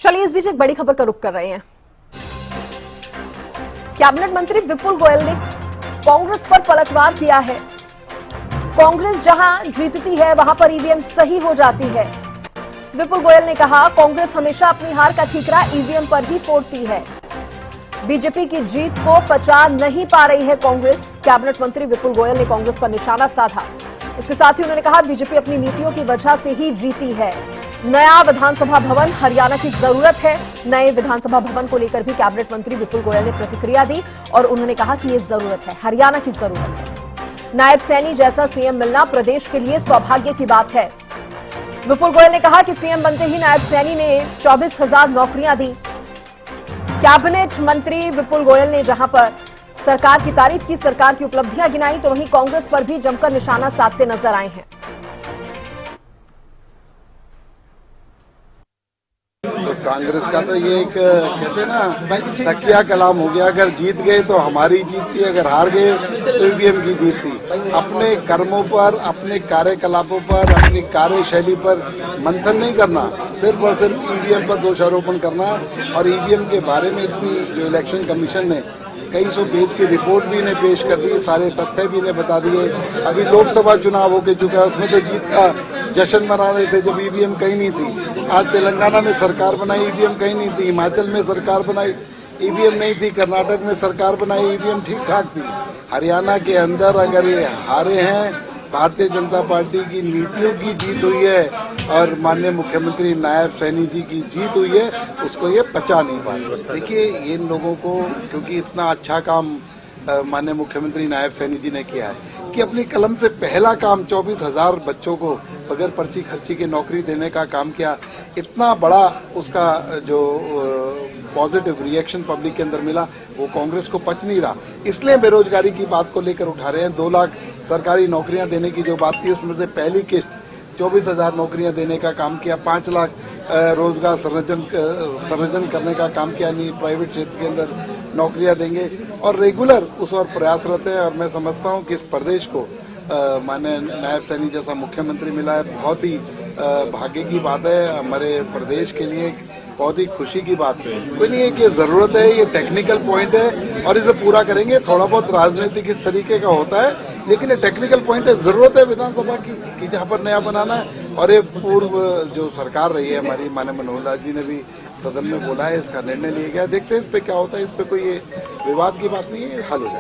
चलिए इस बीच एक बड़ी खबर का रुख कर रहे हैं। कैबिनेट मंत्री विपुल गोयल ने कांग्रेस पर पलटवार किया है। कांग्रेस जहां जीतती है वहां पर ईवीएम सही हो जाती है। विपुल गोयल ने कहा, कांग्रेस हमेशा अपनी हार का ठीकरा ईवीएम पर ही फोड़ती है। बीजेपी की जीत को पचा नहीं पा रही है कांग्रेस। कैबिनेट मंत्री विपुल गोयल ने कांग्रेस पर निशाना साधा। इसके साथ ही उन्होंने कहा, बीजेपी अपनी नीतियों की वजह से ही जीती है। नया विधानसभा भवन हरियाणा की जरूरत है। नए विधानसभा भवन को लेकर भी कैबिनेट मंत्री विपुल गोयल ने प्रतिक्रिया दी और उन्होंने कहा कि ये जरूरत है, हरियाणा की जरूरत है। नायब सैनी जैसा सीएम मिलना प्रदेश के लिए सौभाग्य की बात है। विपुल गोयल ने कहा कि सीएम बनते ही नायब सैनी ने 24,000 नौकरियां दी। कैबिनेट मंत्री विपुल गोयल ने जहां पर सरकार की तारीफ की, सरकार की उपलब्धियां गिनाई, तो वहीं कांग्रेस पर भी जमकर निशाना साधते नजर आए हैं। तो कांग्रेस का तो ये एक कहते हैं ना तकिया कलाम हो गया। अगर जीत गए तो हमारी जीत थी, अगर हार गए तो ईवीएम की जीत थी। अपने कर्मों पर, अपने कार्यकलापों पर, अपनी कार्यशैली पर मंथन नहीं करना, सिर्फ और सिर्फ ईवीएम पर दोषारोपण करना। और ईवीएम के बारे में इतनी जो इलेक्शन कमीशन ने कई सौ पेज की रिपोर्ट भी इन्हें पेश कर दी, सारे तथ्य भी इन्हें बता दिए। अभी लोकसभा चुनाव होके चुका है, उसमें तो जीत का जश्न मना रहे थे जब ईवीएम कहीं नहीं थी। आज तेलंगाना में सरकार बनाई, ईवीएम कहीं नहीं थी। हिमाचल में सरकार बनाई, ईवीएम नहीं थी। कर्नाटक में सरकार बनाई, ईवीएम ठीक ठाक थी। हरियाणा के अंदर अगर ये हारे हैं, भारतीय जनता पार्टी की नीतियों की जीत हुई है और माननीय मुख्यमंत्री नायब सैनी जी की जीत हुई है, उसको ये पचा नहीं पा रहे। देखिए, इन लोगों को क्योंकि इतना अच्छा काम माननीय मुख्यमंत्री नायब सैनी जी ने किया है कि अपनी कलम से पहला काम 24,000 बच्चों को बगैर पर्ची खर्ची की नौकरी देने का काम किया। इतना बड़ा उसका जो पॉजिटिव रिएक्शन पब्लिक के अंदर मिला, वो कांग्रेस को पच नहीं रहा। इसलिए बेरोजगारी की बात को लेकर उठा रहे हैं। 2 लाख सरकारी नौकरियां देने की जो बात थी, उसमें से पहली किस्त 24,000 नौकरियां देने का काम किया। 5 लाख रोजगार सृजन करने का काम किया। नहीं, प्राइवेट क्षेत्र के अंदर नौकरियां देंगे और रेगुलर उस और प्रयासरत है। और मैं समझता हूं कि इस प्रदेश को माननीय नायब सैनी जैसा मुख्यमंत्री मिला है, बहुत ही भाग्य की बात है। हमारे प्रदेश के लिए एक बहुत ही खुशी की बात है। कोई नहीं है कि जरूरत है, ये टेक्निकल पॉइंट है और इसे पूरा करेंगे। थोड़ा बहुत राजनीतिक इस तरीके का होता है, लेकिन ये टेक्निकल पॉइंट है। जरूरत है विधानसभा की जहाँ पर नया बनाना है। और ये पूर्व जो सरकार रही है हमारी, माननीय मनोहर लाल जी ने भी सदन में बोला है, इसका निर्णय लिया गया। देखते हैं इस पे क्या होता है। इस पे कोई ये विवाद की बात नहीं है, हल हो जाए।